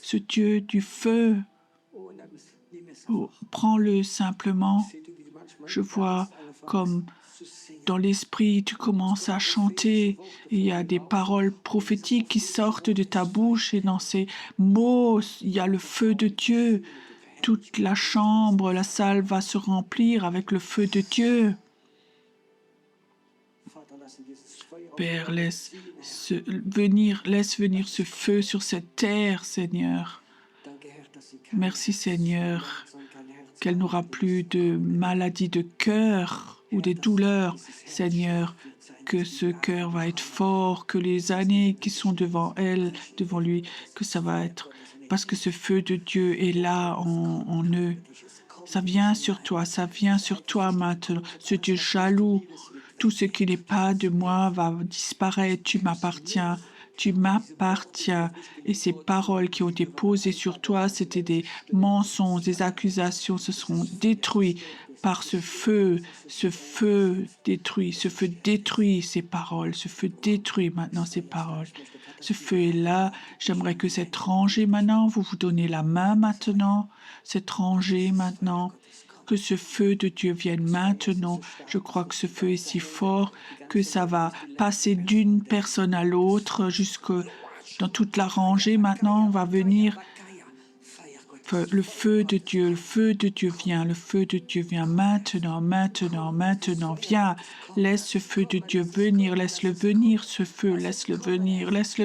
B: ce Dieu du feu. Oh, prends-le simplement. Je vois comme dans l'esprit, tu commences à chanter. Et il y a des paroles prophétiques qui sortent de ta bouche et dans ces mots, il y a le feu de Dieu. Toute la chambre, la salle va se remplir avec le feu de Dieu. Père, laisse venir ce feu sur cette terre, Seigneur. Merci, Seigneur, qu'elle n'aura plus de maladie de cœur ou des douleurs, Seigneur, que ce cœur va être fort, que les années qui sont devant elle, devant lui, que ça va être parce que ce feu de Dieu est là en eux. Ça vient sur toi maintenant, ce Dieu jaloux. Tout ce qui n'est pas de moi va disparaître. Tu m'appartiens. Et ces paroles qui ont été posées sur toi, c'était des mensonges, des accusations, se seront détruits par ce feu détruit, ce feu détruit ces paroles, ce feu détruit maintenant ces paroles. Ce feu est là. J'aimerais que cette rangée maintenant, vous vous donnez la main maintenant, cette rangée maintenant, que ce feu de Dieu vienne maintenant. Je crois que ce feu est si fort que ça va passer d'une personne à l'autre jusque dans toute la rangée. Maintenant, on va venir le feu de Dieu vient, le feu de Dieu vient maintenant, viens, laisse ce feu de Dieu venir, laisse-le venir, ce feu, laisse-le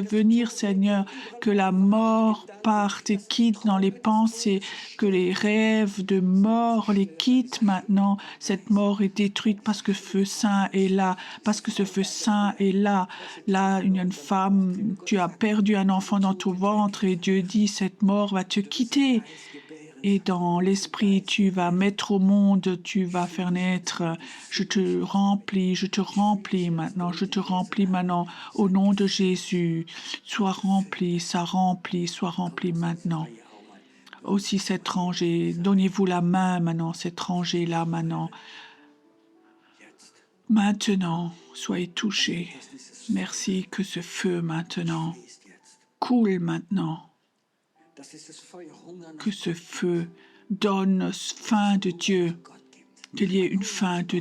B: venir, Seigneur, que la mort parte et quitte dans les pensées, que les rêves de mort les quittent maintenant, cette mort est détruite parce que ce feu saint est là, là, une femme, tu as perdu un enfant dans ton ventre et Dieu dit, cette mort va te quitter. Et dans l'esprit, tu vas mettre au monde, tu vas faire naître. Je te remplis maintenant, au nom de Jésus. Sois rempli maintenant. Aussi cette rangée, donnez-vous la main maintenant, cette rangée-là maintenant. Maintenant, soyez touchés. Merci que ce feu maintenant coule maintenant. Que ce feu donne faim de Dieu, qu'il y ait une faim de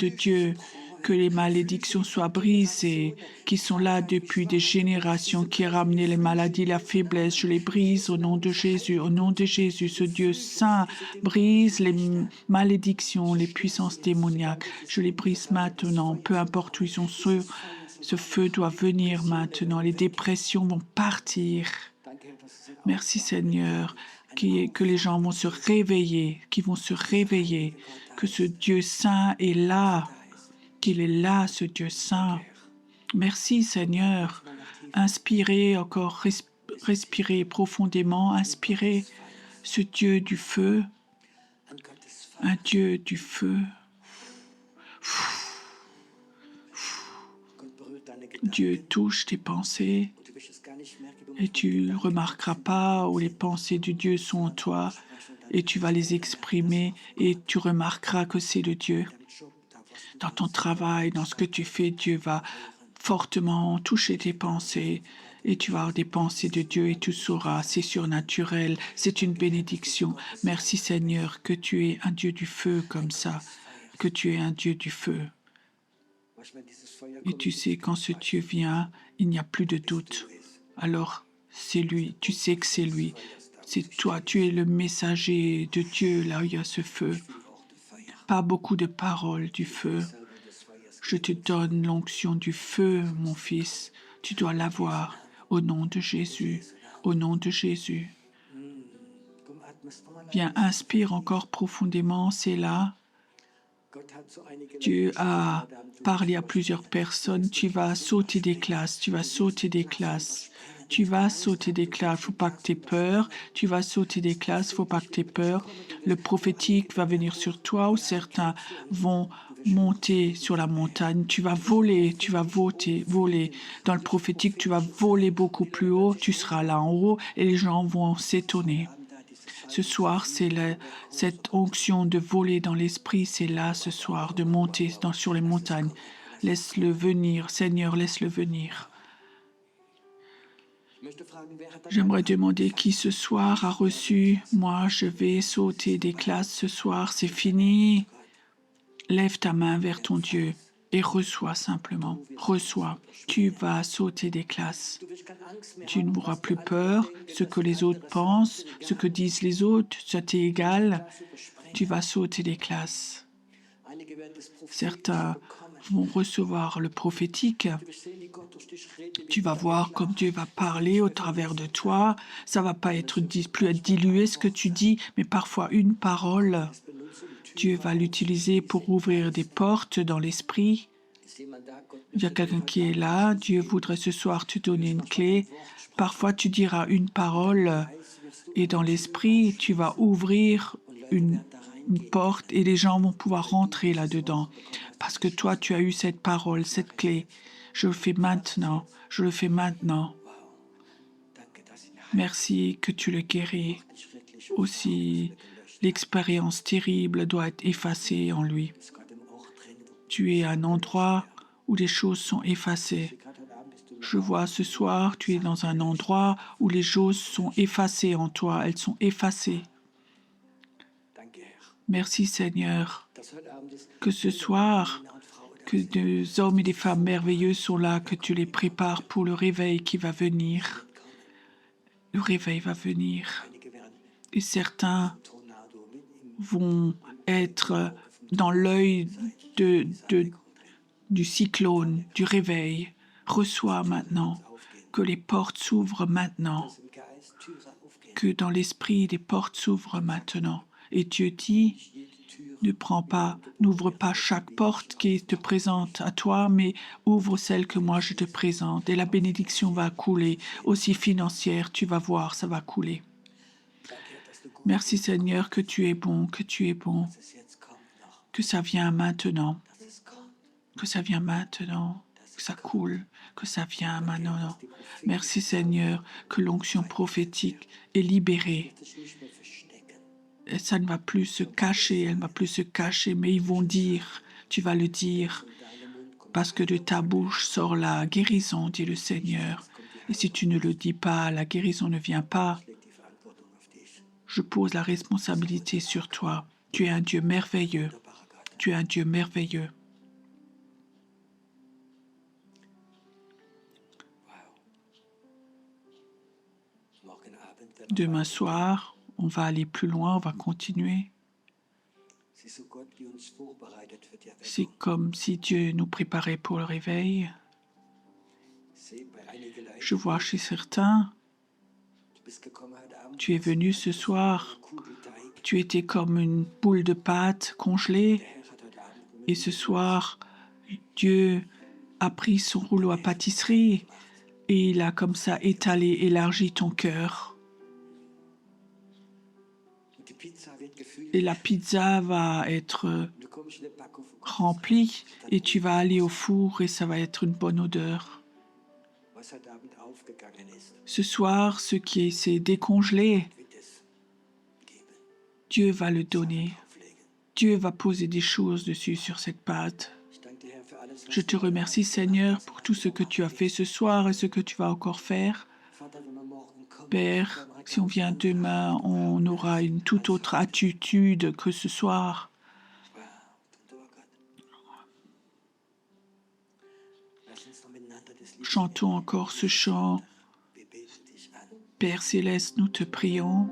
B: Dieu, que les malédictions soient brisées, qui sont là depuis des générations, qui a ramené les maladies, la faiblesse. Je les brise au nom de Jésus, ce Dieu saint brise les malédictions, les puissances démoniaques. Je les brise maintenant, peu importe où ils sont. Ce feu doit venir maintenant, les dépressions vont partir. Merci Seigneur, que les gens vont se réveiller, que ce Dieu saint est là, qu'il est là, ce Dieu saint. Merci Seigneur. Inspirez encore, respirez profondément, inspirez ce Dieu du feu, un Dieu du feu. Dieu touche tes pensées et tu ne remarqueras pas où les pensées de Dieu sont en toi et tu vas les exprimer et tu remarqueras que c'est le Dieu. Dans ton travail, dans ce que tu fais, Dieu va fortement toucher tes pensées et tu vas avoir des pensées de Dieu et tu sauras, c'est surnaturel, c'est une bénédiction. Merci Seigneur que tu es un Dieu du feu comme ça, que tu es un Dieu du feu. Et tu sais, quand ce Dieu vient, il n'y a plus de doute. Alors, c'est lui, tu sais que c'est lui. C'est toi, tu es le messager de Dieu là où il y a ce feu. Pas beaucoup de paroles du feu. Je te donne l'onction du feu, mon fils. Tu dois l'avoir au nom de Jésus. Au nom de Jésus. Viens, inspire encore profondément, c'est là. Dieu a parlé à plusieurs personnes. Tu vas sauter des classes. Il ne faut pas que tu aies peur. Tu vas sauter des classes, il ne faut pas que tu aies peur. Le prophétique va venir sur toi ou certains vont monter sur la montagne. Tu vas voler. Dans le prophétique, tu vas voler beaucoup plus haut. Tu seras là en haut et les gens vont s'étonner. Ce soir, cette onction de voler dans l'esprit, c'est là ce soir, de monter sur les montagnes. Laisse-le venir, Seigneur, laisse-le venir. J'aimerais demander qui ce soir a reçu. Moi, je vais sauter des classes ce soir, c'est fini. Lève ta main vers ton Dieu et reçois simplement. Reçois. Tu vas sauter des classes. Tu n'auras plus peur, ce que les autres pensent, ce que disent les autres, ça t'est égal. Tu vas sauter des classes. Certains vont recevoir le prophétique. Tu vas voir comme Dieu va parler au travers de toi. Ça va pas plus être dilué ce que tu dis, mais parfois une parole. Dieu va l'utiliser pour ouvrir des portes dans l'esprit. Il y a quelqu'un qui est là. Dieu voudrait ce soir te donner une clé. Parfois, tu diras une parole et dans l'esprit, tu vas ouvrir une porte et les gens vont pouvoir rentrer là-dedans. Parce que toi, tu as eu cette parole, cette clé. Je le fais maintenant. Je le fais maintenant. Merci que tu le guéris. Aussi, l'expérience terrible doit être effacée en lui. Tu es à un endroit où les choses sont effacées. Je vois ce soir, tu es dans un endroit où les choses sont effacées en toi. Elles sont effacées. Merci Seigneur, que ce soir, que des hommes et des femmes merveilleux sont là, que tu les prépares pour le réveil qui va venir. Le réveil va venir. Et certains vont être dans l'œil du cyclone, du réveil. Reçois maintenant, que les portes s'ouvrent maintenant, que dans l'esprit, les portes s'ouvrent maintenant. Et Dieu dit, n'ouvre pas chaque porte qui te présente à toi, mais ouvre celle que moi je te présente. Et la bénédiction va couler, aussi financière, tu vas voir, ça va couler. Merci Seigneur que tu es bon, que tu es bon, que ça vient maintenant, que ça vient maintenant, que ça coule, que ça vient maintenant. Merci Seigneur que l'onction prophétique est libérée. Et ça ne va plus se cacher, elle ne va plus se cacher, mais ils vont dire, tu vas le dire, parce que de ta bouche sort la guérison, dit le Seigneur. Et si tu ne le dis pas, la guérison ne vient pas. Je pose la responsabilité sur toi. Tu es un Dieu merveilleux. Tu es un Dieu merveilleux. Demain soir, on va aller plus loin, on va continuer. C'est comme si Dieu nous préparait pour le réveil. Je vois chez certains, tu es venu ce soir, tu étais comme une boule de pâte congelée, et ce soir, Dieu a pris son rouleau à pâtisserie et il a comme ça élargi ton cœur. Et la pizza va être remplie et tu vas aller au four et ça va être une bonne odeur. Ce soir, ce qui s'est décongelé, Dieu va le donner. Dieu va poser des choses dessus sur cette pâte. Je te remercie Seigneur pour tout ce que tu as fait ce soir et ce que tu vas encore faire. Père, si on vient demain, on aura une toute autre attitude que ce soir. Chantons encore ce chant. Père Céleste, nous te prions.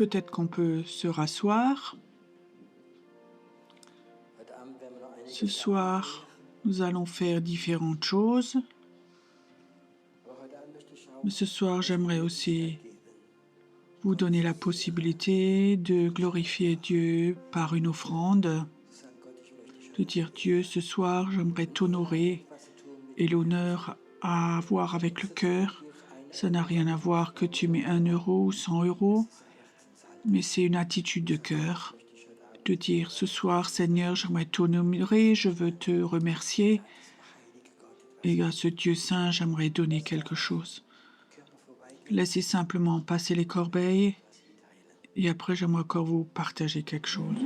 B: Peut-être qu'on peut se rasseoir. Ce soir, nous allons faire différentes choses. Mais ce soir, j'aimerais aussi vous donner la possibilité de glorifier Dieu par une offrande, de dire Dieu, ce soir, j'aimerais t'honorer et l'honneur à avoir avec le cœur. Ça n'a rien à voir que tu mets 1 euro ou 100 euros, mais c'est une attitude de cœur, de dire ce soir, Seigneur, j'aimerais t'honorer, je veux te remercier. Et à ce Dieu saint, j'aimerais donner quelque chose. Laissez simplement passer les corbeilles et après, j'aimerais encore vous partager quelque chose.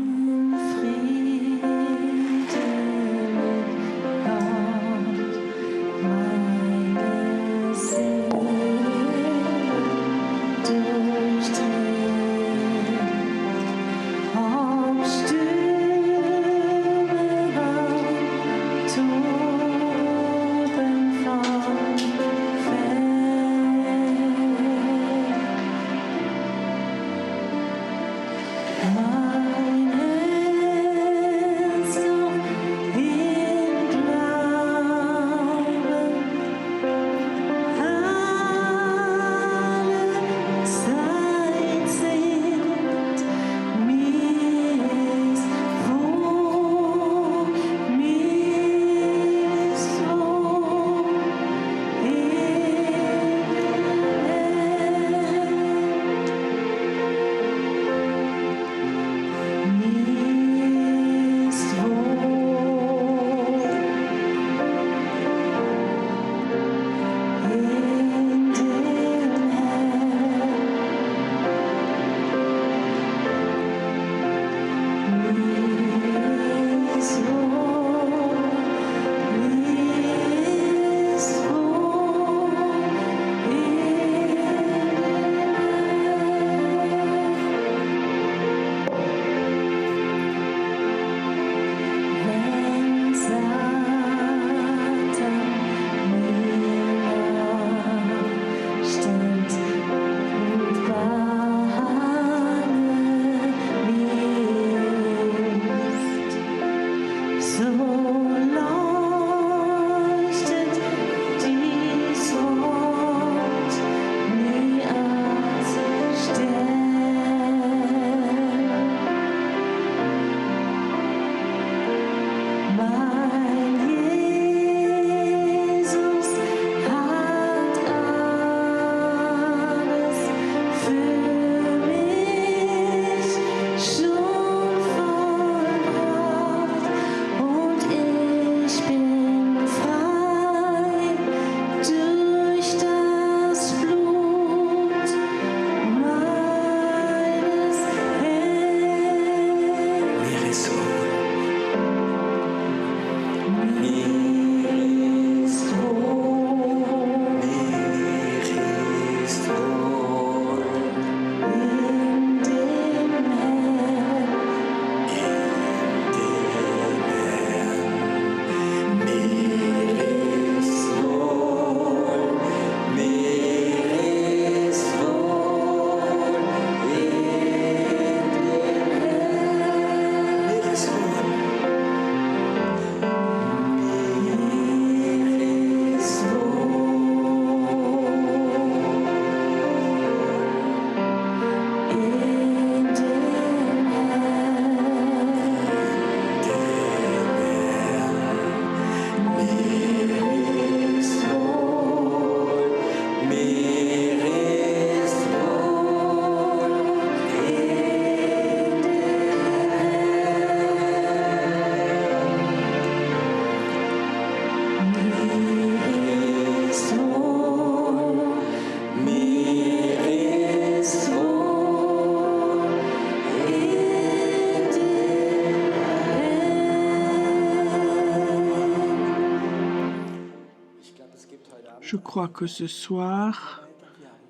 B: Je crois que ce soir,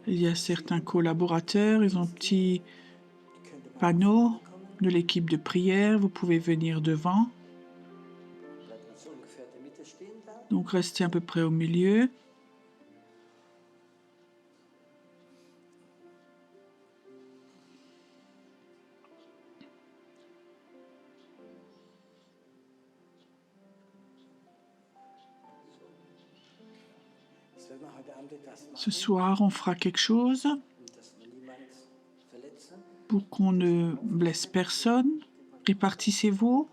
B: il y a certains collaborateurs, ils ont un petit panneau de l'équipe de prière. Vous pouvez venir devant. Donc, restez à peu près au milieu. Ce soir, on fera quelque chose pour qu'on ne blesse personne. Répartissez-vous.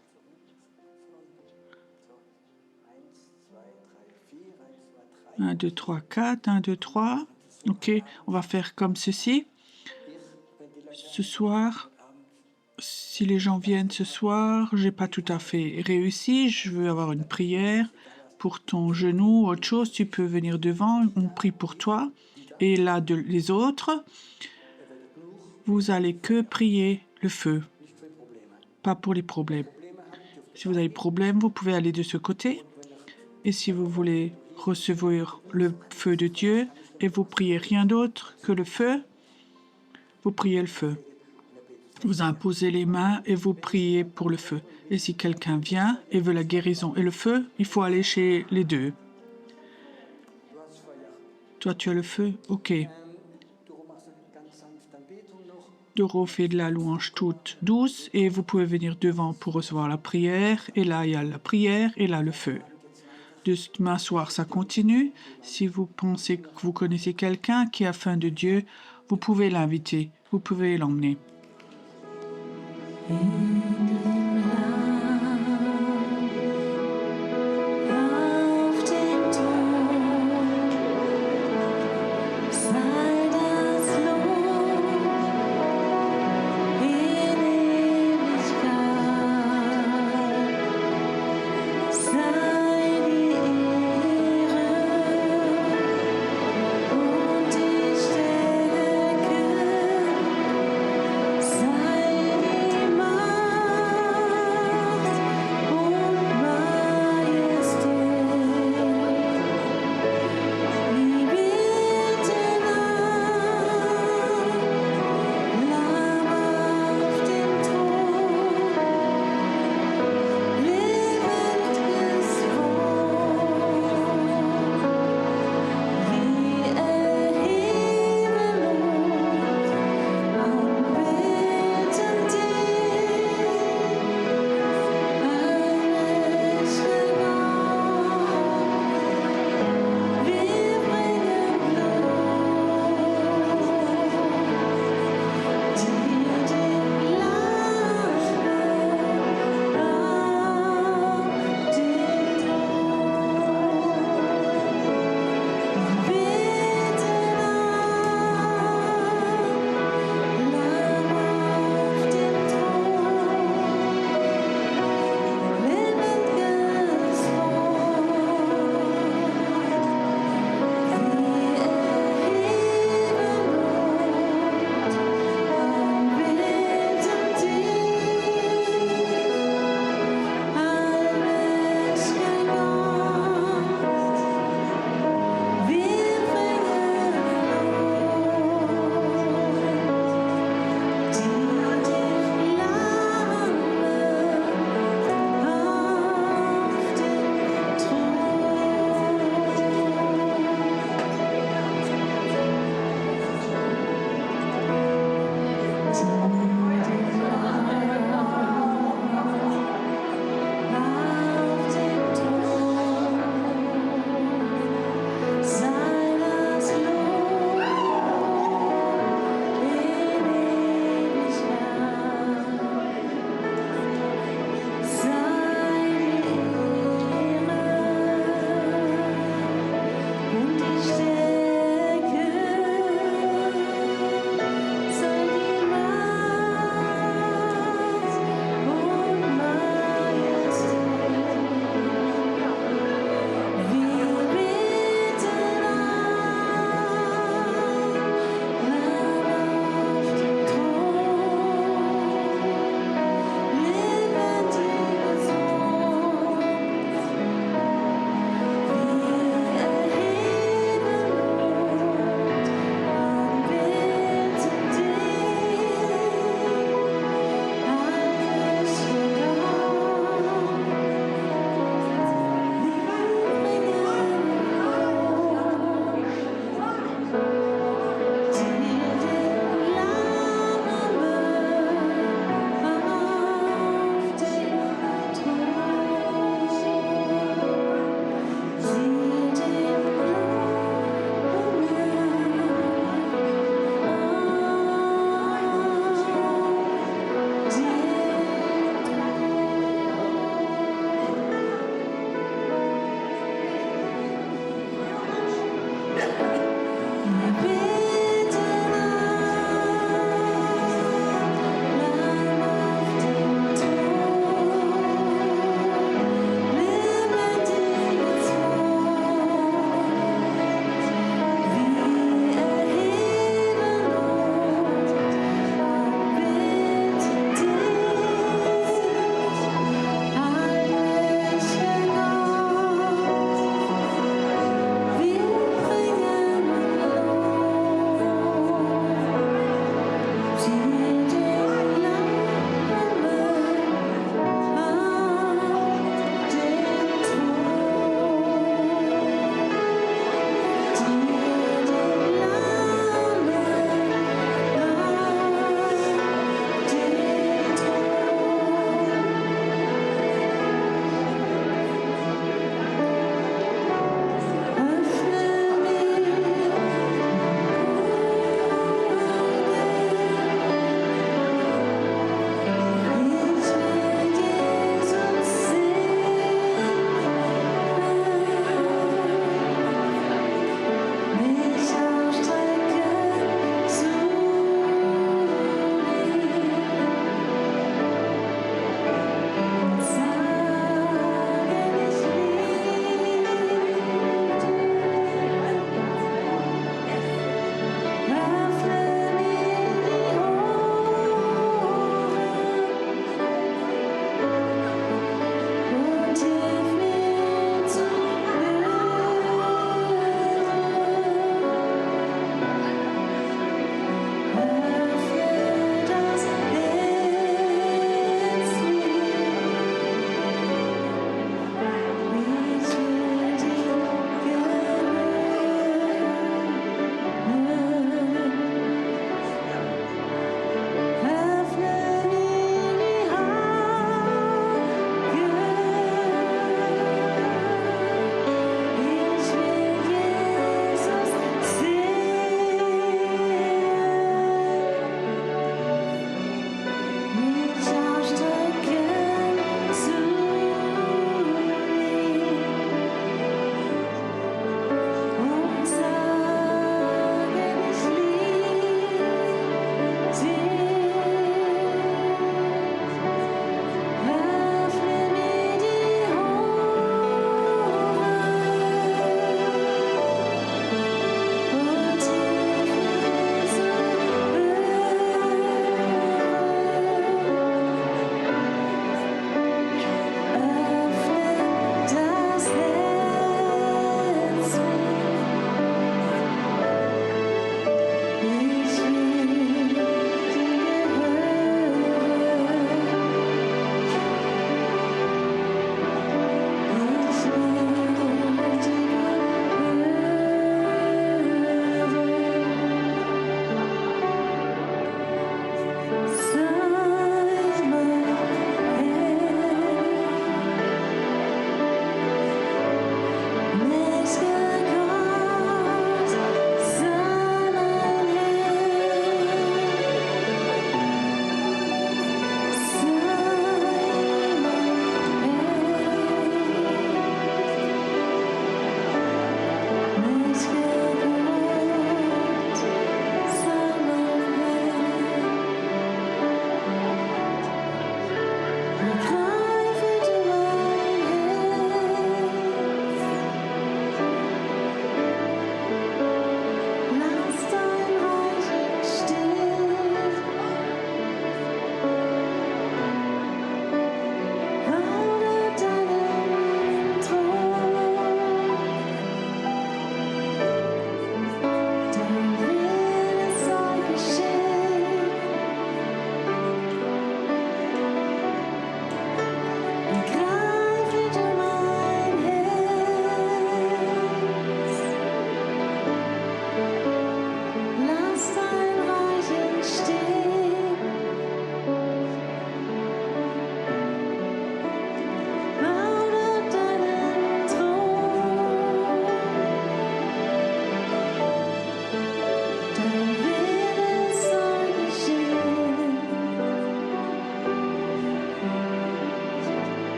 B: 1, 2, 3, 4. 1, 2, 3. OK, on va faire comme ceci. Ce soir, si les gens viennent ce soir, j'ai pas tout à fait réussi. Je veux avoir une prière pour ton genou, autre chose. Tu peux venir devant, on prie pour toi. Et là, les autres, vous allez que prier le feu, pas pour les problèmes. Si vous avez des problèmes, vous pouvez aller de ce côté. Et si vous voulez recevoir le feu de Dieu et vous priez rien d'autre que le feu, vous priez le feu. Vous imposez les mains et vous priez pour le feu. Et si quelqu'un vient et veut la guérison et le feu, il faut aller chez les deux. Toi, tu as le feu? OK. Doro fait de la louange toute douce et vous pouvez venir devant pour recevoir la prière. Et là, il y a la prière et là, le feu. Demain soir, ça continue. Si vous pensez que vous connaissez quelqu'un qui a faim de Dieu, vous pouvez l'inviter, vous pouvez l'emmener.